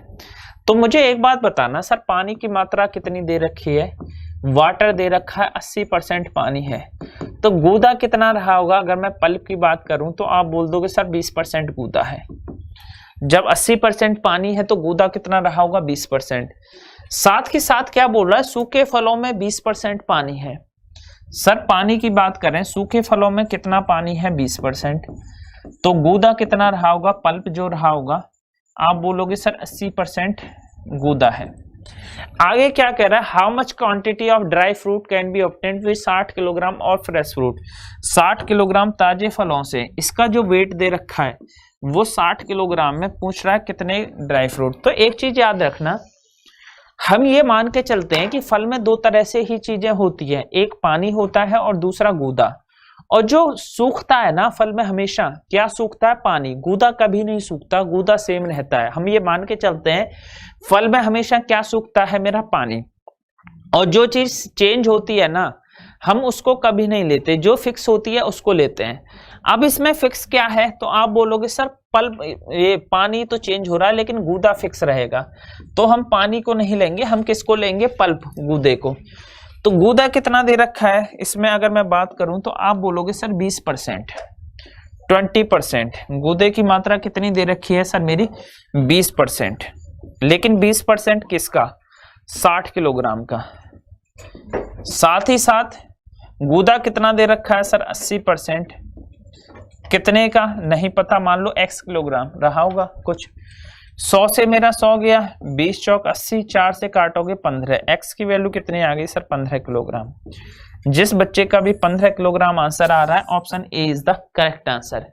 तो मुझे एक बात बताना सर, पानी की मात्रा कितनी दे रखी है? वाटर दे रखा है, 80% पानी है। तो गूदा कितना रहा होगा? अगर मैं पल्प की बात करूं तो आप बोल दोगे सर 20% गूदा है। जब 80% पानी है तो गूदा कितना रहा होगा? 20%। साथ के साथ क्या बोल रहा है, सूखे फलों में 20% पानी है। सर पानी की बात करें, सूखे फलों में कितना पानी है, 20%। तो गूदा कितना रहा होगा, पल्प जो रहा होगा, आप बोलोगे सर 80% गूदा है। आगे क्या कह रहा है, how much quantity of dry fruit can be obtained with 60 kilogram और फ्रेश फ्रूट। 60 किलोग्राम ताजे फलों से, इसका जो वेट दे रखा है वो 60 किलोग्राम में पूछ रहा है कितने ड्राई फ्रूट। तो एक चीज याद रखना, हम ये मान के चलते हैं कि फल में दो तरह से ही चीजें होती है, एक पानी होता है और दूसरा गूदा। और जो सूखता है ना फल में, हमेशा क्या सूखता है, पानी। गूदा कभी नहीं सूखता, गूदा सेम रहता है। हम ये मान के चलते हैं फल में हमेशा क्या सूखता है, मेरा पानी। और जो चीज चेंज होती है ना, हम उसको कभी नहीं लेते, जो फिक्स होती है उसको लेते हैं। अब इसमें फिक्स क्या है, तो आप बोलोगे सर पल्प, ये पानी तो चेंज हो रहा है लेकिन गूदा फिक्स रहेगा। तो हम पानी को नहीं लेंगे, हम किसको लेंगे, पल्प, गूदे को। तो गूदा कितना दे रखा है इसमें, अगर मैं बात करूं तो आप बोलोगे सर 20%, 20%। गूदे की मात्रा कितनी दे रखी है सर, मेरी 20%। लेकिन 20% किसका, 60 किलोग्राम का। साथ ही साथ गूदा कितना दे रखा है सर, 80%। कितने का नहीं पता, मान लो x किलोग्राम रहा होगा कुछ। 100 से मेरा 100 गया, 20 चौक 80, 4 से काटोगे 15, x की वैल्यू कितनी आ गई सर, 15 किलोग्राम। जिस बच्चे का भी 15 किलोग्राम आंसर आ रहा है, option A is the correct answer.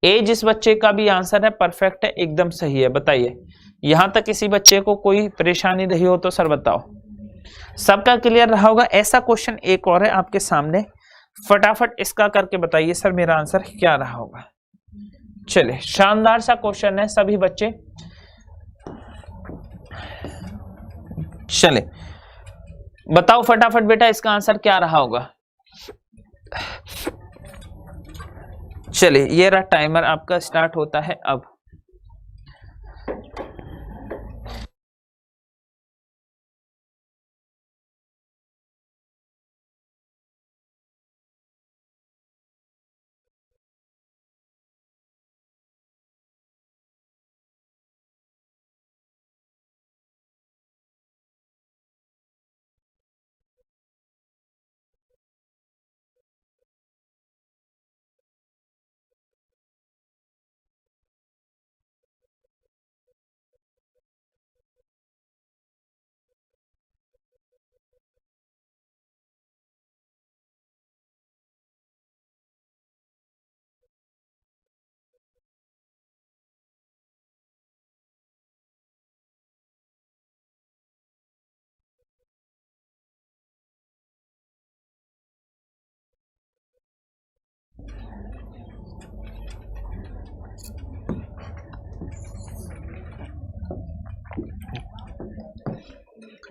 A जिस बच्चे का भी आंसर है परफेक्ट है, एकदम सही है। बताइए यहां तक किसी बच्चे को कोई परेशानी रही हो तो सर बताओ, सबका क्लियर रहा होगा। ऐसा क्वेश्चन एक और है आपके सामने, फटाफट इसका करके बताइए सर मेरा आंसर क्या रहा होगा। चलिए शानदार सा क्वेश्चन है सभी बच्चे, चले बताओ फटाफट बेटा इसका आंसर क्या रहा होगा। चलिए ये रहा टाइमर आपका स्टार्ट होता है अब।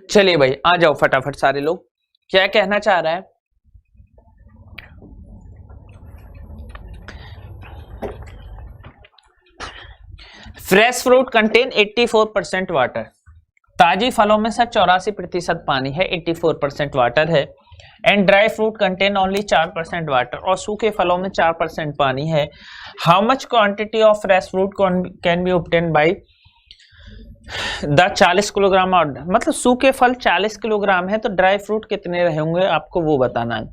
चलिए भाई आ जाओ फटाफट सारे लोग, क्या कहना चाह रहा है। Fresh fruit contain 84% water. ताजी फलों में सर 84% पानी है, 84% वाटर है। And dry fruit contain only 4% water, और सूखे फलों में 4% पानी है। How much quantity of fresh fruit can be obtain by the 40 kilogram order. मतलब सूखे फल 40 किलोग्राम है तो ड्राई फ्रूट कितने रहे होंगे आपको वो बताना है।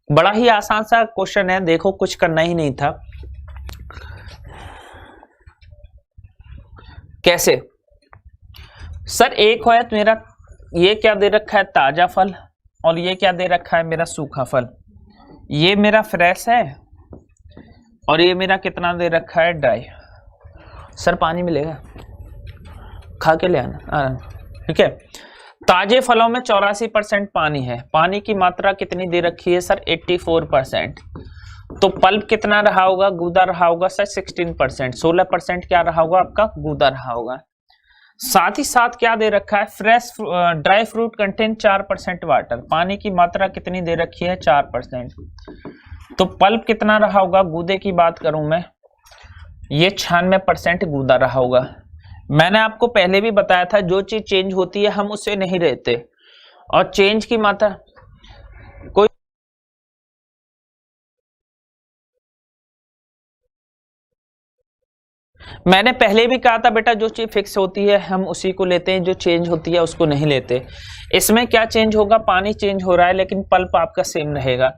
बड़ा ही आसान सा क्वेश्चन है, देखो कुछ करना ही नहीं था। कैसे सर, एक है मेरा, ये क्या दे रखा है ताजा फल, और ये क्या दे रखा है मेरा सूखा फल। ये मेरा फ्रेश है और ये मेरा कितना दे रखा है ड्राई। सर पानी मिलेगा, खा के ले आना, ठीक है। ताजे फलों में 84% पानी है, पानी की मात्रा कितनी दे रखी है सर, 84%। तो पल्प कितना रहा होगा, गूदा रहा होगा सर 16%, 16% क्या रहा होगा आपका गूदा रहा होगा। साथ ही साथ क्या दे रखा है, fresh dry fruit contain 4% water, पानी की मात्रा कितनी दे रखी है 4%। तो पल्प कितना रहा होगा, गूदे की बात करूं मैं, ये 96% गूदा रहा होगा। मैंने आपको पहले भी बताया था जो चीज चेंज होती है हम उससे नहीं रहते, और चेंज की मात्रा कोई मैंने पहले भी कहा था बेटा, जो चीज फिक्स होती है हम उसी को लेते हैं, जो चेंज होती है उसको नहीं लेते। इसमें क्या चेंज होगा, पानी चेंज हो रहा है लेकिन पल्प आपका सेम रहेगा।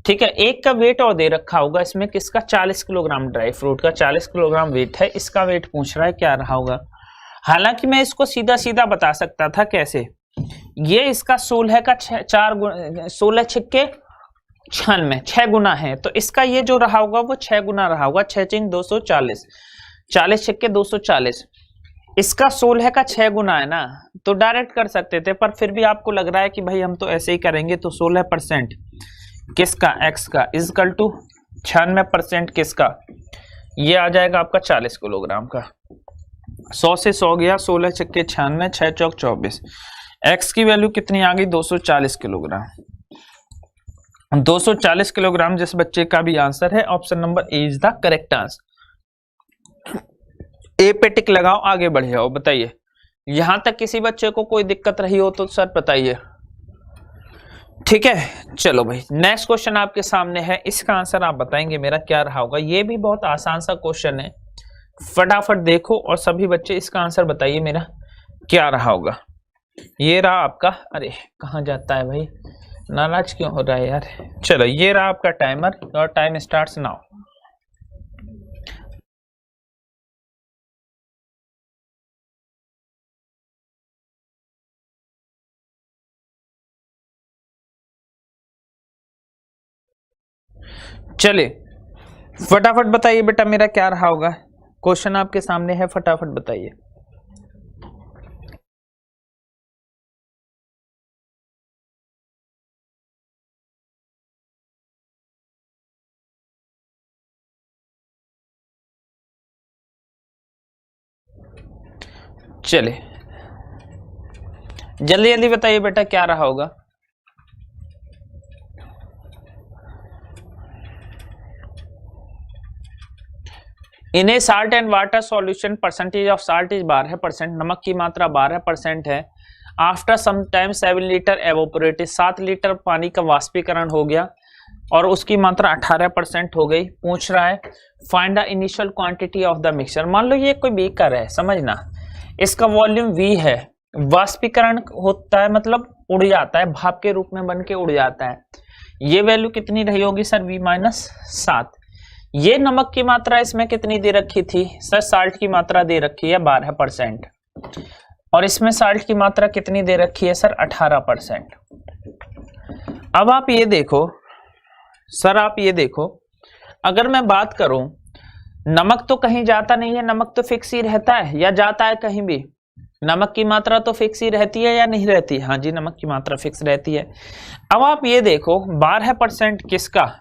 ठीक है, एक का वेट और दे रखा होगा इसमें, किसका, 40 किलोग्राम ड्राई फ्रूट का 40 किलोग्राम वेट है, इसका वेट पूछ रहा है क्या रहा होगा। हालांकि मैं इसको सीधा सीधा बता सकता था, कैसे, ये इसका 16 का 16 छिक्के 96 6 गुना है, तो इसका ये जो रहा होगा वो 6 गुना रहा होगा, 6 चिंग 240, 40 छिक्के 240, इसका 16 का 6 गुना है ना, तो डायरेक्ट कर सकते थे, पर फिर भी आपको लग रहा है कि भाई हम तो ऐसे ही करेंगे, तो 16% किसका, x का इजकल टू 96% किसका, ये आ जाएगा आपका 40 किलोग्राम का। 100 से 100 गया, 16 छिक्के 96, 6 चौक 24, x की वैल्यू कितनी आ गई, 240 किलोग्राम। 240 किलोग्राम जिस बच्चे का भी आंसर है, option number A is the correct answer. A पे टिक लगाओ, आगे बढ़ जाओ। बताइए, यहां तक किसी बच्चे को कोई दिक्कत रही हो तो सर बताइए। ठीक है, चलो भाई नेक्स्ट क्वेश्चन आपके सामने है, इसका आंसर आप बताएंगे मेरा क्या रहा होगा। ये भी बहुत आसान सा क्वेश्चन है, फटाफट देखो और सभी बच्चे इसका आंसर बताइए मेरा क्या रहा होगा। ये रहा आपका, अरे कहाँ जाता है भाई, नाराज क्यों हो रहा है यार। चलो, ये रहा आपका टाइमर, और टाइम स्टार्ट्स नाउ। चलिए फटाफट बताइए बेटा मेरा क्या रहा होगा, क्वेश्चन आपके सामने है, फटाफट बताइए। चलिए जल्दी जल्दी बताइए बेटा क्या रहा होगा। In a salt and water solution percentage of salt is 12%, नमक की मात्रा 12% है। After some time 7 litre evaporated, 7 litre पानी का वाष्पीकरण हो गया और उसकी मात्रा 18% हो गई। पूछ रहा है find the initial quantity of the mixture. मान लो ये कोई बीकर है, समझना, इसका वॉल्यूम V है, वाष्पीकरण होता है मतलब उड़ जाता है, भाप के रूप में बन के उड़ जाता है। ये वैल्यू कितनी रही होगी सर, V-7। ये नमक की मात्रा इसमें कितनी दे रखी थी सर, साल्ट की मात्रा दे रखी है 12%, और इसमें साल्ट की मात्रा कितनी दे रखी है सर, 18%। अब आप ये देखो सर, आप ये देखो, अगर मैं बात करूं, नमक तो कहीं जाता नहीं है, नमक तो फिक्स ही रहता है, या जाता है कहीं भी, नमक की मात्रा तो फिक्स ही रहती है या नहीं रहती, हाँ जी नमक की मात्रा फिक्स रहती है। अब आप ये देखो 12% किसका,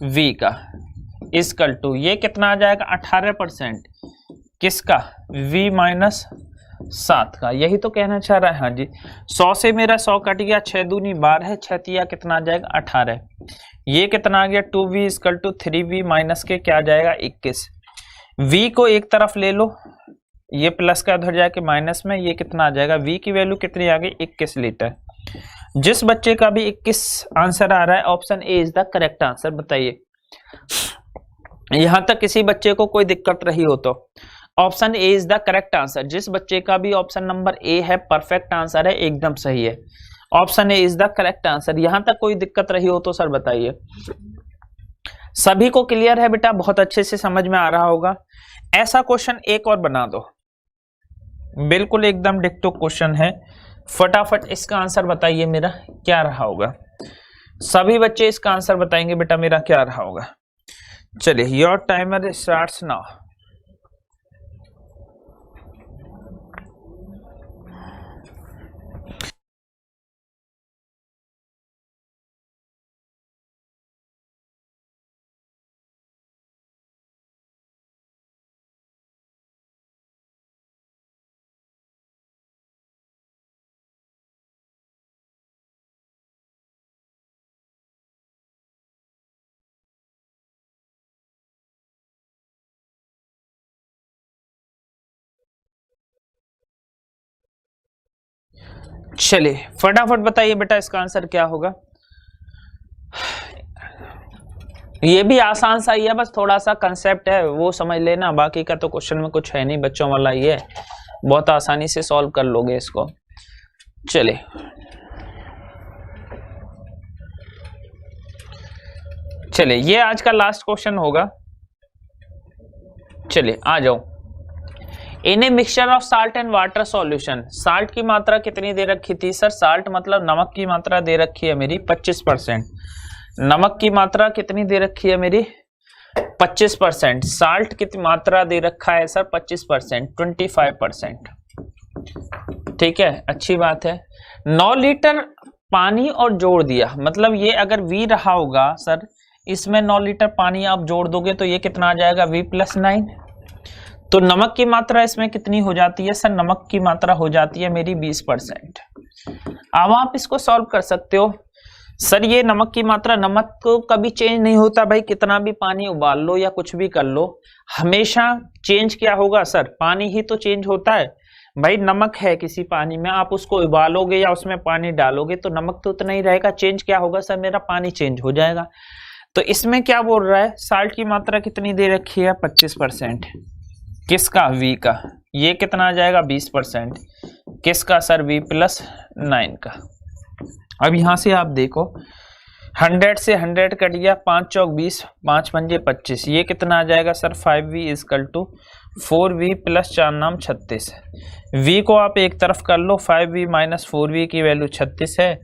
V का, इजकल टू ये कितना आ जाएगा, 18% किसका, V-7 का। यही तो कहना चाह रहा है, हाँ जी। 100 से मेरा 100 कट गया, 6 दूनी 12, 6 तिया कितना आ जाएगा, 18। ये कितना आ गया, 2V is equal to 3V minus के क्या आ जाएगा, 21। V को एक तरफ ले लो, ये प्लस का उधर जाके माइनस में, ये कितना आ जाएगा, V की वैल्यू कितनी आ गई, 21 लीटर। जिस बच्चे का भी 21 आंसर आ रहा है, option A is the correct answer. बताइए, यहां तक किसी बच्चे को कोई दिक्कत रही हो तो option A is the correct answer. जिस बच्चे का भी ऑप्शन नंबर ए है, परफेक्ट आंसर है, एकदम सही है, option A is the correct answer. यहां तक कोई दिक्कत रही हो तो सर बताइए। सभी को क्लियर है बेटा, बहुत अच्छे से समझ में आ रहा होगा। ऐसा क्वेश्चन एक और बना दो, बिल्कुल एकदम डिक्टो क्वेश्चन है, फटाफट इसका आंसर बताइए मेरा क्या रहा होगा। सभी बच्चे इसका आंसर बताएंगे बेटा मेरा क्या रहा होगा। चलिए, योर टाइमर स्टार्ट्स नाउ। चलिए फटाफट बताइए बेटा इसका आंसर क्या होगा। ये भी आसान सा ही है, बस थोड़ा सा कंसेप्ट है वो समझ लेना, बाकी का तो क्वेश्चन में कुछ है नहीं बच्चों वाला, ये बहुत आसानी से सॉल्व कर लोगे इसको। चलिए चलिए ये आज का लास्ट क्वेश्चन होगा। चलिए आ जाओ। In a mixture of salt and water solution, salt की मात्रा कितनी दे रखी थी सर? साल्ट मतलब नमक की मात्रा दे रखी है मेरी 25%। नमक की मात्रा कितनी दे रखी है मेरी? 25%। साल्ट कितनी मात्रा दे रखा है सर? 25%, 25%। ठीक है, अच्छी बात है। 9 लीटर पानी और जोड़ दिया, मतलब ये अगर V रहा होगा सर, इसमें 9 लीटर पानी आप जोड़ दोगे तो ये कितना आ जाएगा? V+9। तो नमक की मात्रा इसमें कितनी हो जाती है सर? नमक की मात्रा हो जाती है मेरी 20%। अब आप इसको सॉल्व कर सकते हो सर। ये नमक की मात्रा, नमक को कभी चेंज नहीं होता भाई, कितना भी पानी उबाल लो या कुछ भी कर लो, हमेशा चेंज क्या होगा सर? पानी ही तो चेंज होता है भाई। नमक है किसी पानी में, आप उसको उबालोगे या उसमें पानी डालोगे तो नमक तो उतना ही रहेगा, चेंज क्या होगा सर? मेरा पानी चेंज हो जाएगा। तो इसमें क्या बोल रहा है? साल्ट की मात्रा कितनी दे रखी है? 25%। किसका? V का। ये कितना आ जाएगा? 20%। किसका सर? V+9 का। अब यहां से आप देखो, 100 से 100 कट गया, 5 चौक 20, 5 पंजे 25, ये कितना आ जाएगा सर? 5V = 4V + 4 नाम 36। V को आप एक तरफ कर लो, 5V - 4V की वैल्यू 36 है,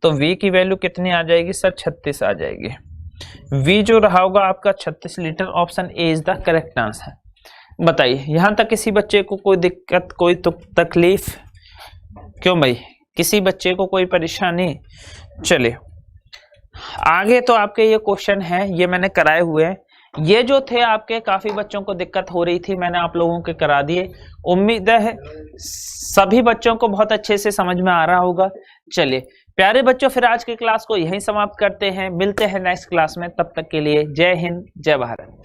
तो V की वैल्यू कितनी आ जाएगी सर? 36 आ जाएगी। V जो रहा होगा आपका 36 litre. Option A is the correct answer. बताइए यहां तक किसी बच्चे को कोई दिक्कत, कोई तो तकलीफ? क्यों भाई, किसी बच्चे को कोई परेशानी? चलिए आगे तो आपके ये क्वेश्चन है, ये मैंने कराए हुए हैं। ये जो थे आपके, काफी बच्चों को दिक्कत हो रही थी, मैंने आप लोगों के करा दिए। उम्मीद है सभी बच्चों को बहुत अच्छे से समझ में आ रहा होगा। चलिए प्यारे बच्चों, फिर आज की क्लास को यहीं समाप्त करते हैं, मिलते हैं नेक्स्ट क्लास में। तब तक के लिए जय हिंद, जय भारत।